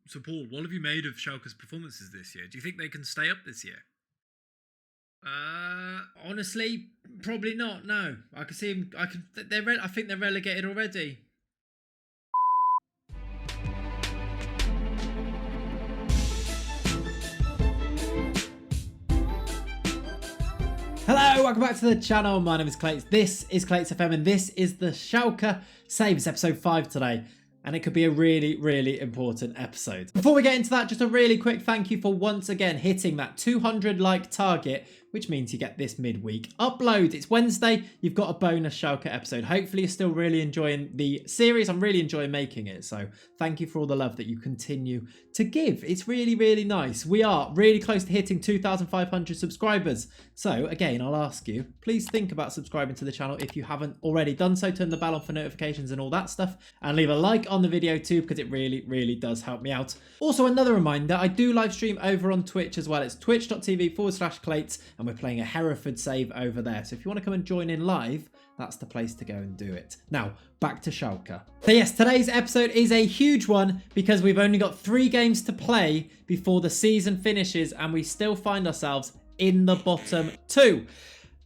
So, Paul, what have you made of Schalke's performances this year? Do you think they can stay up this year? Honestly, probably not. No, I can see him. I think they're relegated already. Hello, welcome back to the channel. My name is Clayts. This is Clayts FM, and this is the Schalke Saves episode 5 today. And it could be a really, really important episode. Before we get into that, just a really quick thank you for once again hitting that 200 like target, which means you get this midweek upload. It's Wednesday, you've got a bonus Schalke episode. Hopefully you're still really enjoying the series. I'm really enjoying making it. So thank you for all the love that you continue to give. It's really, really nice. We are really close to hitting 2,500 subscribers. So again, I'll ask you, please think about subscribing to the channel if you haven't already done so. Turn the bell on for notifications and all that stuff. And leave a like on the video too, because it really, really does help me out. Also, another reminder, I do live stream over on Twitch as well. It's twitch.tv/Clayts, and we're playing a Hereford save over there. So if you want to come and join in live, that's the place to go and do it. Now, back to Schalke. So yes, today's episode is a huge one because we've only got 3 games to play before the season finishes, and we still find ourselves in the bottom 2.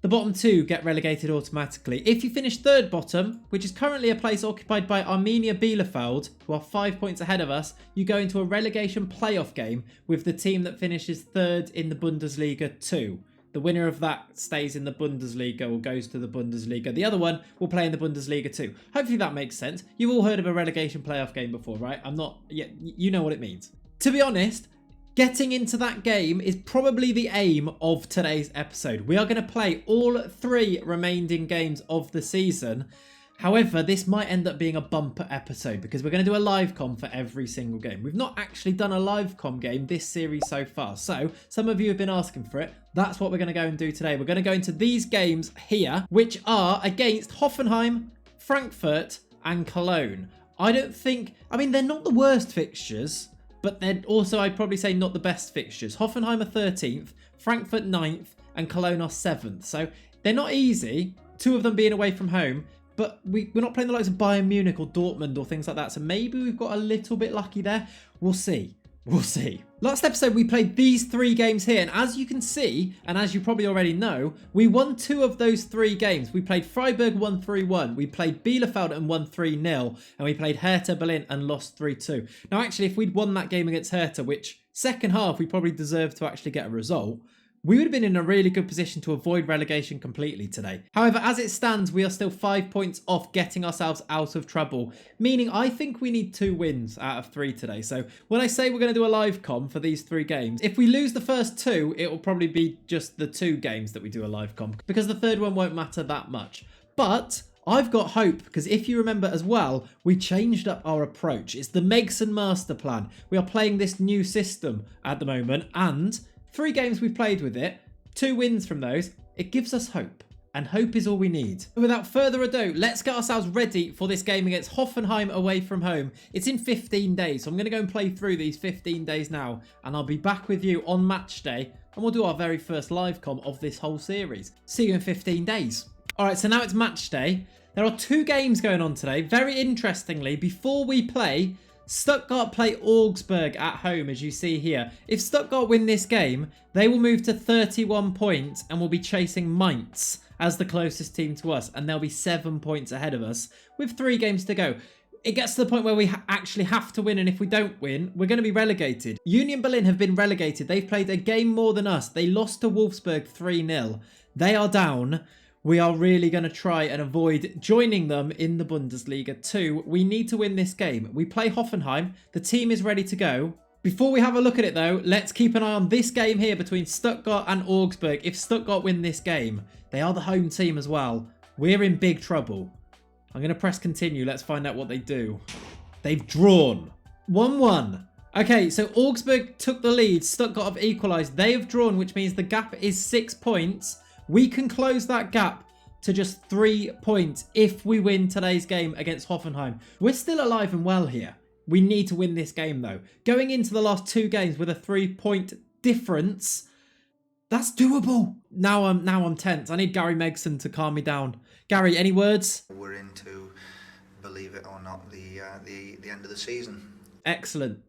The bottom 2 get relegated automatically. If you finish 3rd bottom, which is currently a place occupied by Arminia Bielefeld, who are 5 points ahead of us, you go into a relegation playoff game with the team that finishes 3rd in the Bundesliga 2. The winner of that stays in the Bundesliga or goes to the Bundesliga. The other one will play in the Bundesliga 2. Hopefully that makes sense. You've all heard of a relegation playoff game before, right? You know what it means. To be honest, getting into that game is probably the aim of today's episode. We are going to play all 3 remaining games of the season. However, this might end up being a bumper episode because we're going to do a live com for every single game. We've not actually done a live com game this series so far. So some of you have been asking for it. That's what we're going to go and do today. We're going to go into these games here, which are against Hoffenheim, Frankfurt and Cologne. They're not the worst fixtures, but they're also, I'd probably say, not the best fixtures. Hoffenheim are 13th, Frankfurt 9th, and Cologne are 7th. So they're not easy, 2 of them being away from home, but we're not playing the likes of Bayern Munich or Dortmund or things like that. So maybe we've got a little bit lucky there. We'll see. We'll see. Last episode, we played these 3 games here. And as you can see, and as you probably already know, we won 2 of those 3 games. We played Freiburg, won 3-1. We played Bielefeld and won 3-0. And we played Hertha Berlin and lost 3-2. Now, actually, if we'd won that game against Hertha, which second half we probably deserved to actually get a result, we would have been in a really good position to avoid relegation completely today. However, as it stands, we are still 5 points off getting ourselves out of trouble, meaning I think we need 2 wins out of 3 today. So when I say we're going to do a live com for these 3 games, if we lose the first 2, it will probably be just the 2 games that we do a live com because the 3rd one won't matter that much. But I've got hope because if you remember as well, we changed up our approach. It's the Megson master plan. We are playing this new system at the moment, and 3 games we've played with it, 2 wins from those, it gives us hope. And hope is all we need. Without further ado, let's get ourselves ready for this game against Hoffenheim away from home. It's in 15 days, so I'm going to go and play through these 15 days now. And I'll be back with you on match day, and we'll do our very first live com of this whole series. See you in 15 days. Alright, so now it's match day. There are 2 games going on today. Very interestingly, before we play, Stuttgart play Augsburg at home, as you see here. If Stuttgart win this game, they will move to 31 points and will be chasing Mainz as the closest team to us. And they'll be 7 points ahead of us with 3 games to go. It gets to the point where we actually have to win, and if we don't win, we're going to be relegated. Union Berlin have been relegated. They've played a game more than us. They lost to Wolfsburg 3-0. They are down. We are really going to try and avoid joining them in the Bundesliga 2. We need to win this game. We play Hoffenheim. The team is ready to go. Before we have a look at it though, let's keep an eye on this game here between Stuttgart and Augsburg. If Stuttgart win this game, they are the home team as well. We're in big trouble. I'm going to press continue. Let's find out what they do. They've drawn. 1-1. Okay, so Augsburg took the lead. Stuttgart have equalised. They have drawn, which means the gap is 6 points. We can close that gap to just 3 points if we win today's game against Hoffenheim. We're still alive and well here. We need to win this game though. Going into the last 2 games with a 3-point difference, that's doable. Now I'm tense. I need Gary Megson to calm me down. Gary, any words? We're into, believe it or not, the end of the season. Excellent.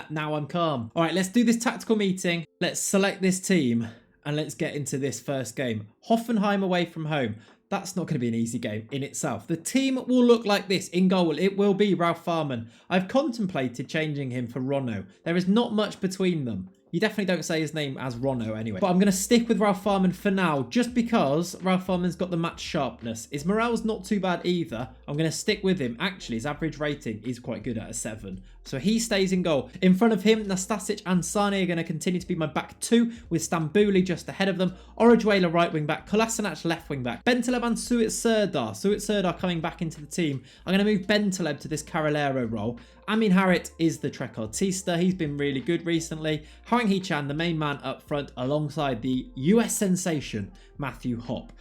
Now I'm calm. All right, let's do this tactical meeting. Let's select this team and let's get into this first game. Hoffenheim away from home. That's not going to be an easy game in itself. The team will look like this. In goal, it will be Ralph Farman. I've contemplated changing him for Rono. There is not much between them. You definitely don't say his name as Rono anyway. But I'm going to stick with Ralph Farman for now, just because Ralph Farman's got the match sharpness. His morale's not too bad either. I'm going to stick with him. Actually, his average rating is quite good at a 7. So he stays in goal. In front of him, Nastasic and Sane are going to continue to be my back 2, with Stambouli just ahead of them. Orijuela right wing back, Kolasinac left wing back. Bentaleb and Suit Serdar. Suit Serdar coming back into the team. I'm going to move Bentaleb to this Carrilero role. Amin Harit is the Trequartista. He's been really good recently. Hwang Hee-chan, the main man up front, alongside the US sensation, Matthew Hopp.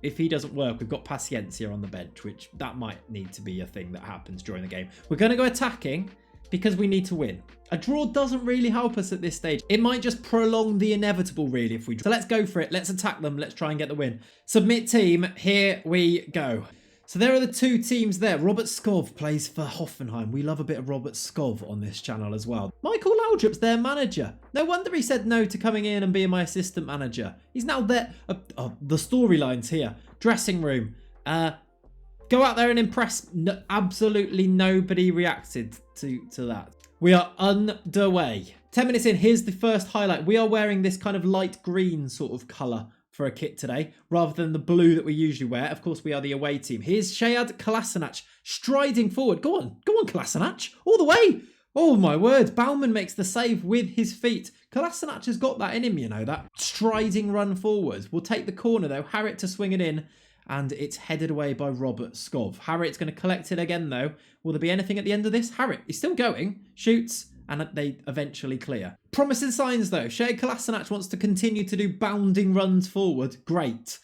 If he doesn't work, we've got Paciencia on the bench, which that might need to be a thing that happens during the game. We're going to go attacking because we need to win. A draw doesn't really help us at this stage. It might just prolong the inevitable, really, if we draw. So let's go for it. Let's attack them. Let's try and get the win. Submit team. Here we go. So there are the two teams there. Robert Skov plays for Hoffenheim. We love a bit of Robert Skov on this channel as well. Michael Laudrup's their manager. No wonder he said no to coming in and being my assistant manager. He's now there. The storylines here. Dressing room. Go out there and impress. No, absolutely nobody reacted to that. We are underway. 10 minutes in, here's the first highlight. We are wearing this kind of light green sort of colour for a kit today, rather than the blue that we usually wear. Of course, we are the away team. Here's Sead Kolasinac striding forward. Go on, Kolasinac, all the way. Oh my word, Baumann makes the save with his feet. Kolasinac has got that in him, you know, that striding run forwards. We'll take the corner though, Harit to swing it in, and it's headed away by Robert Skov. Harit's going to collect it again though. Will there be anything at the end of this? Harit is still going, shoots, and they eventually clear. Promising signs though. Sead Kolasinac wants to continue to do bounding runs forward. Great.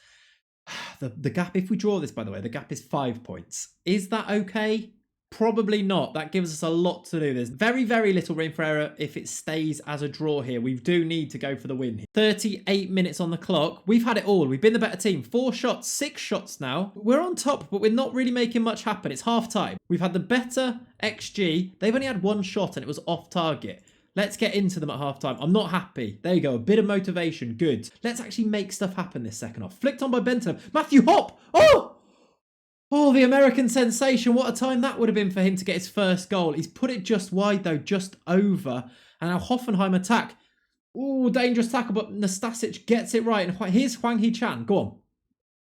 The gap, if we draw this, by the way, the gap is 5 points. Is that okay? Probably not. That gives us a lot to do. There's very, very little room for error if it stays as a draw here. We do need to go for the win here. 38 minutes on the clock. We've had it all. We've been the better team. 4 shots, 6 shots now. We're on top, but we're not really making much happen. It's half time. We've had the better XG. They've only had 1 shot and it was off target. Let's get into them at half time. I'm not happy. There you go. A bit of motivation. Good. Let's actually make stuff happen this second half. Flicked on by Bentaleb. Matthew Hopp. Oh, the American sensation. What a time that would have been for him to get his first goal. He's put it just wide, though, just over. And now Hoffenheim attack. Oh, dangerous tackle, but Nastasic gets it right. And here's Hwang Hee-chan. Go on.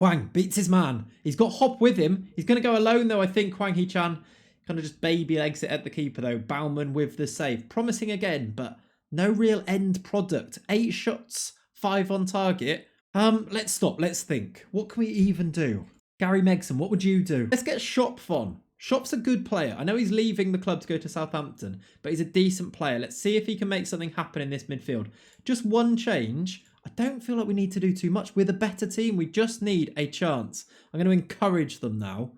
Hwang beats his man. He's got Hopp with him. He's going to go alone, though, I think, Hwang Hee-chan. Kind of just baby legs it at the keeper, though. Baumann with the save. Promising again, but no real end product. 8 shots, 5 on target. Let's stop. Let's think. What can we even do? Gary Megson, what would you do? Let's get Schopf on. Schopf's a good player. I know he's leaving the club to go to Southampton, but he's a decent player. Let's see if he can make something happen in this midfield. Just one change. I don't feel like we need to do too much. We're the better team. We just need a chance. I'm going to encourage them now.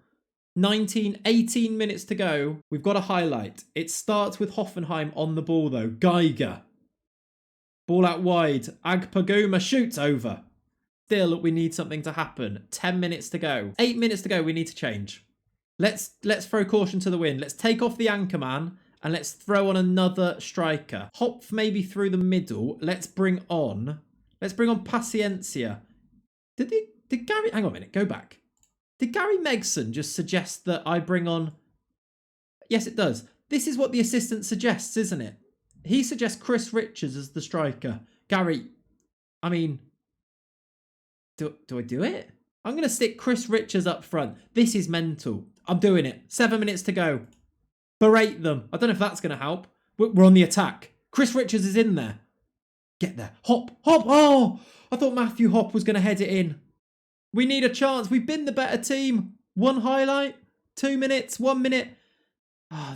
18 minutes to go. We've got a highlight. It starts with Hoffenheim on the ball, though. Geiger. Ball out wide. Agpaguma shoots over. Still, we need something to happen. 10 minutes to go. 8 minutes to go. We need to change. Let's throw caution to the wind. Let's take off the anchor man and let's throw on another striker. Hopf maybe through the middle. Let's bring on Paciencia. Did Gary... Hang on a minute. Go back. Did Gary Megson just suggest that I bring on... Yes, it does. This is what the assistant suggests, isn't it? He suggests Chris Richards as the striker. Gary, I mean... Do I do it? I'm going to stick Chris Richards up front. This is mental. I'm doing it. 7 minutes to go. Berate them. I don't know if that's going to help. We're on the attack. Chris Richards is in there. Get there. Hop. Oh, I thought Matthew Hopp was going to head it in. We need a chance. We've been the better team. 1 highlight. 2 minutes. 1 minute.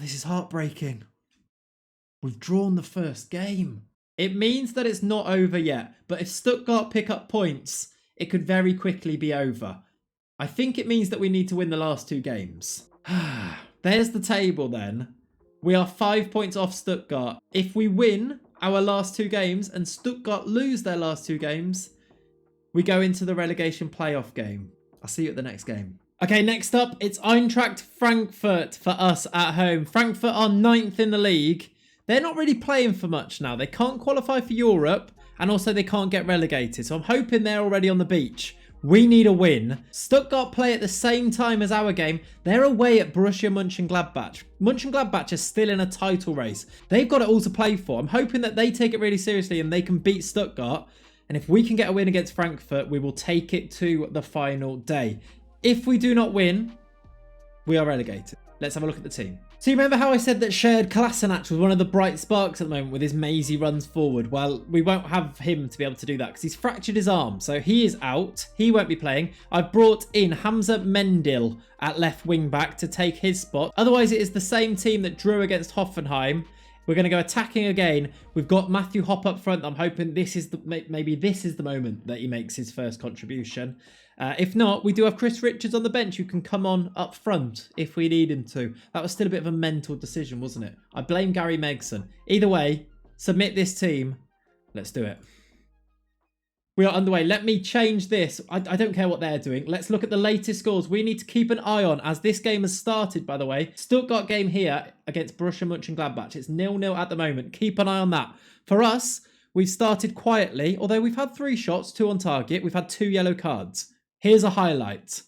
This is heartbreaking. We've drawn the first game. It means that it's not over yet. But if Stuttgart pick up points... it could very quickly be over. I think it means that we need to win the last 2 games. There's the table then. We are 5 points off Stuttgart. If we win our last 2 games and Stuttgart lose their last 2 games, we go into the relegation playoff game. I'll see you at the next game. Okay, next up, it's Eintracht Frankfurt for us at home. Frankfurt are 9th in the league. They're not really playing for much now. They can't qualify for Europe, and also they can't get relegated. So I'm hoping they're already on the beach. We need a win. Stuttgart play at the same time as our game. They're away at Borussia Mönchengladbach. Mönchengladbach is still in a title race. They've got it all to play for. I'm hoping that they take it really seriously and they can beat Stuttgart. And if we can get a win against Frankfurt, we will take it to the final day. If we do not win, we are relegated. Let's have a look at the team. So you remember how I said that Shared Kolasinac was one of the bright sparks at the moment with his mazy runs forward? Well, we won't have him to be able to do that because he's fractured his arm. So he is out. He won't be playing. I've brought in Hamza Mendil at left wing back to take his spot. Otherwise, it is the same team that drew against Hoffenheim. We're going to go attacking again. We've got Matthew Hopp up front. I'm hoping this is maybe this is the moment that he makes his first contribution. If not, we do have Chris Richards on the bench who can come on up front if we need him to. That was still a bit of a mental decision, wasn't it? I blame Gary Megson. Either way, submit this team. Let's do it. We are underway. Let me change this. I don't care what they're doing. Let's look at the latest scores. We need to keep an eye on as this game has started, by the way. Stuttgart game here against Borussia Mönchengladbach. It's 0-0 at the moment. Keep an eye on that. For us, we've started quietly, although we've had 3 shots, 2 on target. We've had 2 yellow cards. Here's a highlight.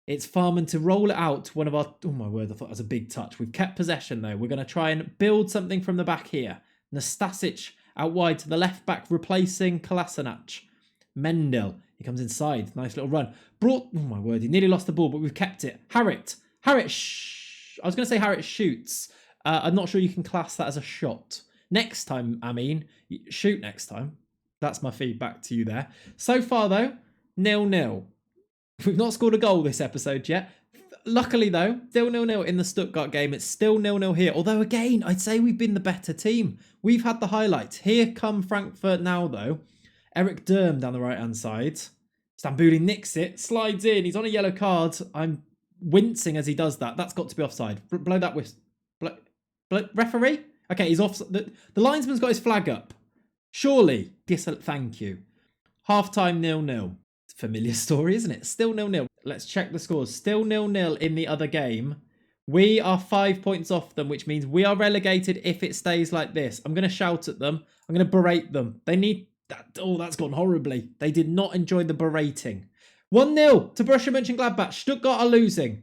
It's Farman to roll it out to one of our... Oh my word, I thought that was a big touch. We've kept possession though. We're going to try and build something from the back here. Nastasic out wide to the left back, replacing Kolasinac. Mendel, he comes inside. Nice little run. Oh my word, he nearly lost the ball, but we've kept it. Harrit. I was going to say Harrit shoots. I'm not sure you can class that as a shot. Next time, shoot next time. That's my feedback to you there. So far though, 0-0. We've not scored a goal this episode yet. Luckily, though, still 0-0 in the Stuttgart game. It's still 0-0 here. Although, again, I'd say we've been the better team. We've had the highlights. Here come Frankfurt now, though. Eric Durm down the right-hand side. Stambouli nicks it, slides in. He's on a yellow card. I'm wincing as he does that. That's got to be offside. Blow that whistle. Referee? Okay, he's off. The linesman's got his flag up. Surely. Yes, thank you. Half-time 0-0. Familiar story, isn't it? Still 0-0. Let's check the scores. Still 0-0 in the other game. We are 5 points off them, which means we are relegated if it stays like this. I'm going to shout at them. I'm going to berate them. They need that. Oh, that's gone horribly. They did not enjoy the berating. 1-0 to Borussia Mönchengladbach. Stuttgart are losing.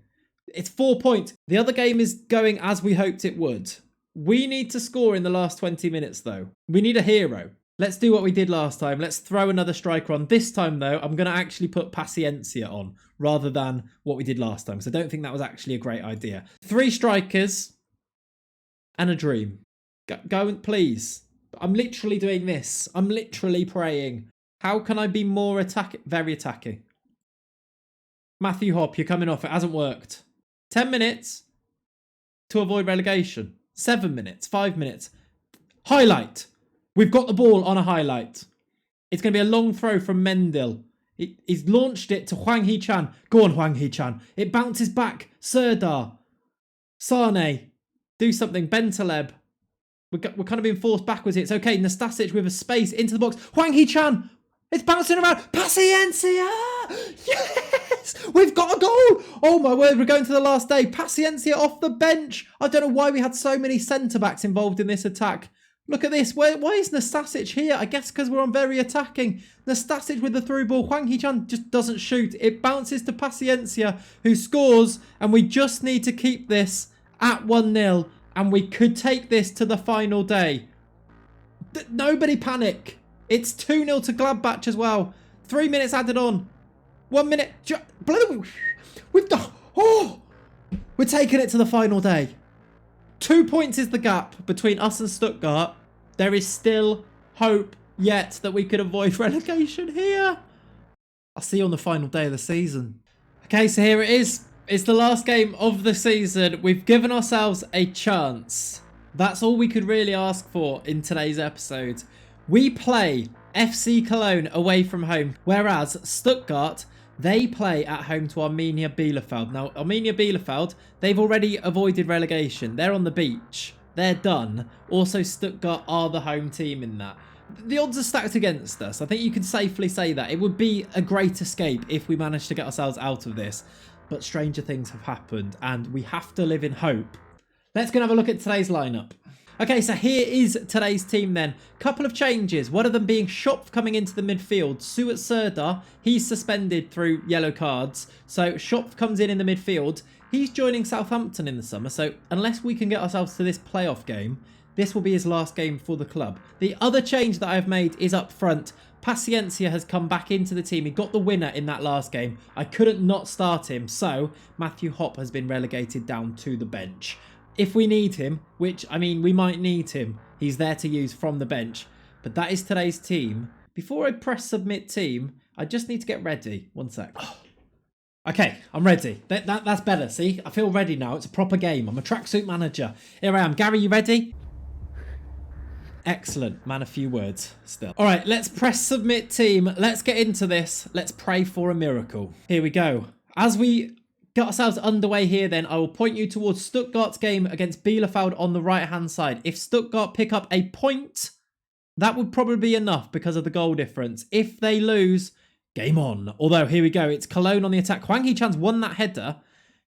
It's 4 points. The other game is going as we hoped it would. We need to score in the last 20 minutes, though. We need a hero. Let's do what we did last time. Let's throw another striker on. This time, though, I'm going to actually put Paciencia on rather than what we did last time. So I don't think that was actually a great idea. 3 strikers and a dream. Go, please. I'm literally doing this. I'm literally praying. How can I be more attacking? Very attacking. Matthew Hopp, you're coming off. It hasn't worked. 10 minutes to avoid relegation. 7 minutes. 5 minutes. Highlight. We've got the ball on a highlight. It's going to be a long throw from Mendil. He's launched it to Hwang Hee-chan. Go on, Hwang Hee-chan. It bounces back. Serdar. Sane. Do something. Bentaleb. We're kind of being forced backwards here. It's okay. Nastasic with a space into the box. Hwang Hee-chan. It's bouncing around. Paciencia. Yes. We've got a goal. Oh my word. We're going to the last day. Paciencia off the bench. I don't know why we had so many centre-backs involved in this attack. Look at this. Why is Nastasic here? I guess because we're on very attacking. Nastasic with the through ball. Hwang Hee-chan just doesn't shoot. It bounces to Paciencia, who scores. And we just need to keep this at 1-0. And we could take this to the final day. Nobody panic. It's 2-0 to Gladbach as well. 3 minutes added on. 1 minute. We've done. Oh! We're taking it to the final day. 2 points is the gap between us and Stuttgart. There is still hope yet that we could avoid relegation here. I'll see you on the final day of the season. Okay, so here it is. It's the last game of the season. We've given ourselves a chance. That's all we could really ask for in today's episode. We play FC Cologne away from home, whereas Stuttgart, they play at home to Arminia Bielefeld. Now, Arminia Bielefeld, they've already avoided relegation. They're on the beach. They're done. Also, Stuttgart are the home team in that. The odds are stacked against us. I think you can safely say that. It would be a great escape if we managed to get ourselves out of this. but stranger things have happened and we have to live in hope. Let's go and have a look at today's lineup. Okay, so here is today's team then. Couple of changes. One of them being Schopf coming into the midfield. Suat Serdar, he's suspended through yellow cards. So Schopf comes in the midfield. He's joining Southampton in the summer. So unless we can get ourselves to this playoff game, this will be his last game for the club. The other change that I've made is up front. Paciencia has come back into the team. He got the winner in that last game. I couldn't not start him. So Matthew Hopp has been relegated down to the bench. If we need him, which, I mean, we might need him, he's there to use from the bench. But that is today's team. Before I press submit team, I just need to get ready. One sec. Okay, I'm ready. That's better, see? I feel ready now. It's a proper game. I'm a tracksuit manager. Here I am. Gary, you ready? Excellent. Man, a few words still. All right, let's press submit team. Let's get into this. Let's pray for a miracle. Here we go. As we get ourselves underway here then, I will point you towards Stuttgart's game against Bielefeld on the right-hand side. If Stuttgart pick up a point, that would probably be enough because of the goal difference. If they lose, game on. Although, here we go. It's Cologne on the attack. Hwang Hee-chan's won that header.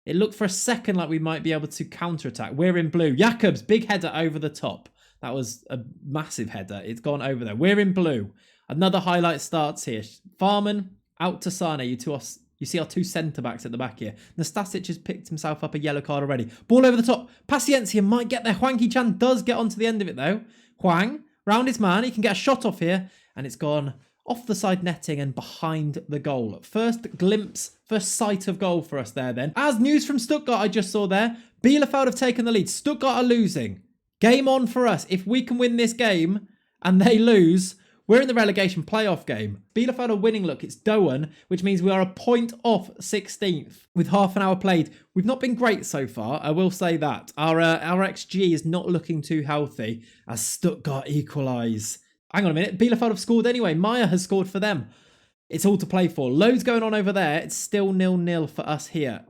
It looked for a second like we might be able to counter-attack. We're in blue. Jakobs, big header over the top. That was a massive header. It's gone over there. We're in blue. Another highlight starts here. Farman out to Sane. You see our two centre-backs at the back here. Nastasic has picked himself up a yellow card already. Ball over the top. Paciencia might get there. Hwang Hee-chan does get onto the end of it, though. Hwang, round his man. He can get a shot off here. And it's gone off the side netting and behind the goal. First glimpse, first sight of goal for us there then. As news from Stuttgart I just saw there, Bielefeld have taken the lead. Stuttgart are losing. Game on for us. If we can win this game and they lose, we're in the relegation playoff game. Bielefeld are winning. Look, it's Doan, which means we are a point off 16th with half an hour played. We've not been great so far, I will say that. Our XG is not looking too healthy as Stuttgart equalise. Hang on a minute. Bielefeld have scored anyway. Meyer has scored for them. It's all to play for. Loads going on over there. It's still 0-0 for us here.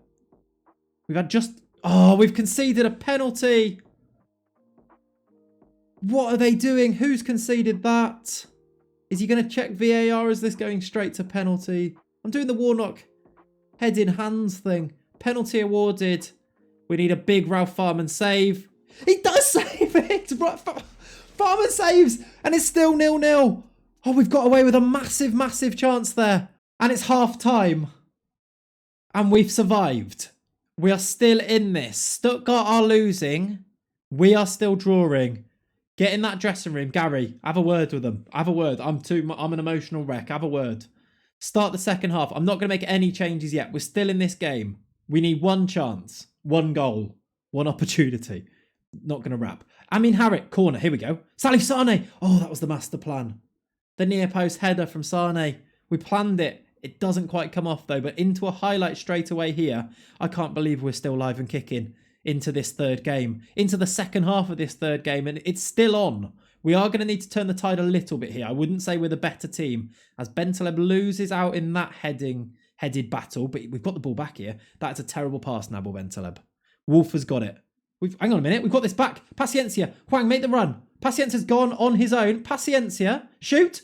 We've had just... Oh, we've conceded a penalty. What are they doing? Who's conceded that? Is he going to check VAR? Is this going straight to penalty? I'm doing the Warnock head in hands thing. Penalty awarded. We need a big Ralph Farman save. He does save it. Farman saves and it's still 0-0. Oh, we've got away with a massive, massive chance there. And it's half time. And we've survived. We are still in this. Stuttgart are losing. We are still drawing. Get in that dressing room. Gary, have a word with them. Have a word. I'm an emotional wreck. Have a word. Start the second half. I'm not going to make any changes yet. We're still in this game. We need one chance. One goal. One opportunity. Not going to wrap. Amin Harit, corner. Here we go. Salif Sane. Oh, that was the master plan. The near post header from Sane. We planned it. It doesn't quite come off though, but into a highlight straight away here. I can't believe we're still live and kicking into this third game, into the second half of this third game, and it's still on. We are going to need to turn the tide a little bit here. I wouldn't say we're the better team, as Bentaleb loses out in that headed battle, but we've got the ball back here. That's a terrible pass, Nabil Bentaleb. Wolf has got it. Hang on a minute, we've got this back. Paciencia, Hwang, make the run. Paciencia's gone on his own. Paciencia, shoot.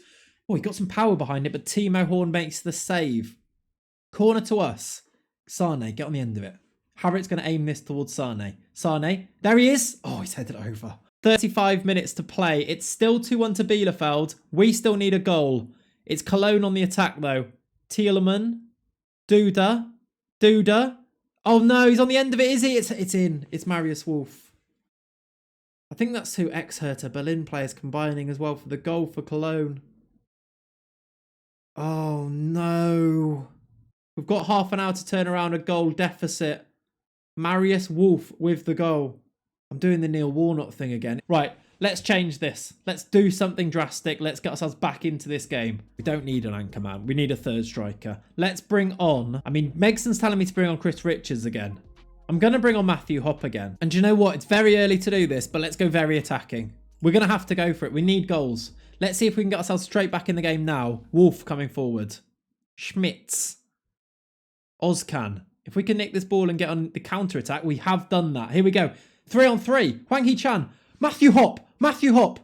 Oh, he got some power behind it, but Timo Horn makes the save. Corner to us. Sane, get on the end of it. Harriet's going to aim this towards Sane. Sane, there he is. Oh, he's headed over. 35 minutes to play. It's still 2-1 to Bielefeld. We still need a goal. It's Cologne on the attack, though. Thielemann. Duda. Oh, no, he's on the end of it, is he? It's in. It's Marius Wolf. I think that's two ex-Hertha Berlin players combining as well for the goal for Cologne. Oh, no. We've got half an hour to turn around a goal deficit. Marius Wolf with the goal. I'm doing the Neil Warnock thing again. Right, let's change this. Let's do something drastic. Let's get ourselves back into this game. We don't need an anchor man. We need a third striker. Let's bring on... I mean, Megson's telling me to bring on Chris Richards again. I'm going to bring on Matthew Hopp again. And do you know what? It's very early to do this, but let's go very attacking. We're going to have to go for it. We need goals. Let's see if we can get ourselves straight back in the game now. Wolf coming forward. Schmitz. Ozcan. If we can nick this ball and get on the counter-attack, we have done that. Here we go. 3-on-3. Hwang Hee-chan. Matthew Hopp.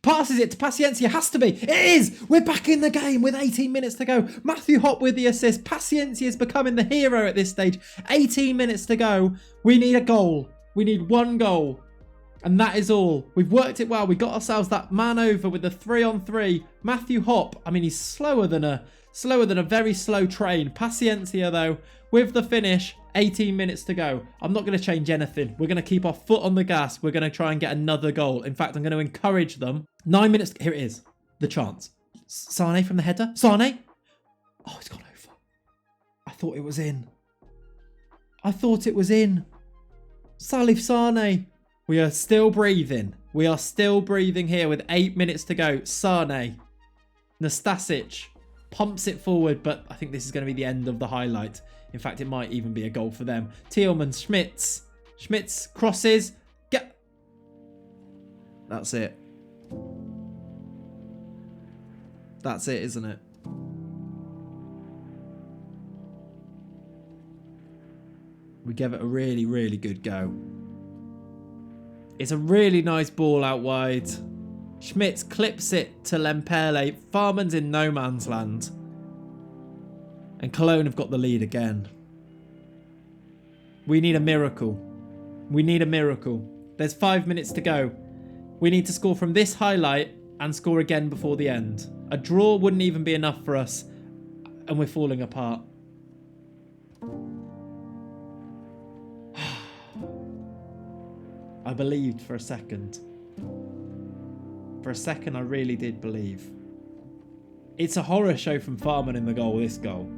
Passes it to Paciencia. Has to be. It is. We're back in the game with 18 minutes to go. Matthew Hopp with the assist. Paciencia is becoming the hero at this stage. 18 minutes to go. We need a goal. We need one goal. And that is all. We've worked it well. We got ourselves that man over with the 3-on-3. Matthew Hopp. I mean, he's slower than a very slow train. Paciencia, though, with the finish. 18 minutes to go. I'm not going to change anything. We're going to keep our foot on the gas. We're going to try and get another goal. In fact, I'm going to encourage them. 9 minutes. Here it is. The chance. Sane from the header. Sane. Oh, it's gone over. I thought it was in. I thought it was in. Salif Sane. We are still breathing. We are still breathing here with 8 minutes to go. Sane. Nastasic pumps it forward, but I think this is going to be the end of the highlight. In fact, it might even be a goal for them. Thielmann, Schmitz. Schmitz crosses. Get. That's it. That's it, isn't it? We gave it a really, really good go. It's a really nice ball out wide. Schmitz clips it to Lempele. Farman's in no man's land. And Cologne have got the lead again. We need a miracle. We need a miracle. There's 5 minutes to go. We need to score from this highlight and score again before the end. A draw wouldn't even be enough for us. And we're falling apart. I believed for a second. For a second, I really did believe. It's a horror show from Farman in the goal, this goal.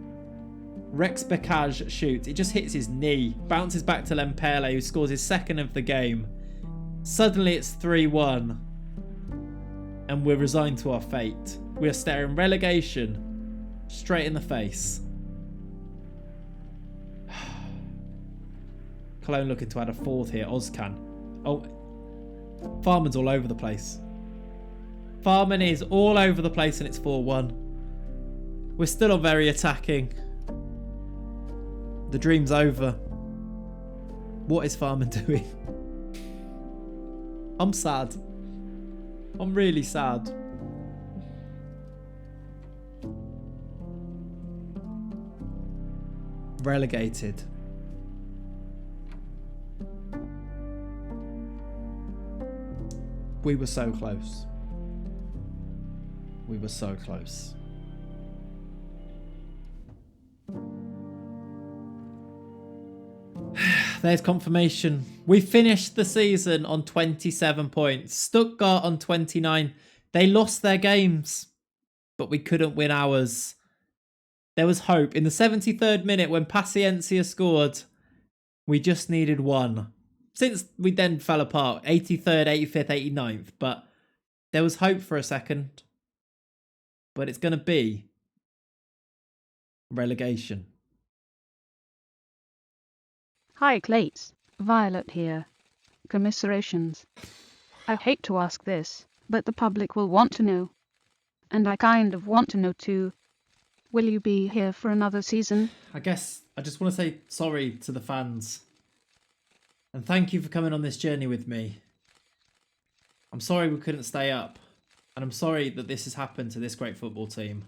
Rex Bekaj shoots. It just hits his knee. Bounces back to Lempele, who scores his second of the game. Suddenly it's 3-1. And we're resigned to our fate. We are staring relegation straight in the face. Cologne looking to add a fourth here. Ozcan. Oh, Farman's all over the place. Farman is all over the place and it's 4-1. We're still on very attacking. The dream's over. What is Farman doing? I'm sad. I'm really sad. Relegated. We were so close. We were so close. There's confirmation. We finished the season on 27 points. Stuttgart on 29. They lost their games, but we couldn't win ours. There was hope. In the 73rd minute when Paciencia scored, we just needed one. Since we then fell apart, 83rd, 85th, 89th, but there was hope for a second. But it's going to be relegation. Hi, Clayts. Violet here. Commiserations. I hate to ask this, but the public will want to know. And I kind of want to know too. Will you be here for another season? I guess I just want to say sorry to the fans. And thank you for coming on this journey with me. I'm sorry we couldn't stay up. And I'm sorry that this has happened to this great football team.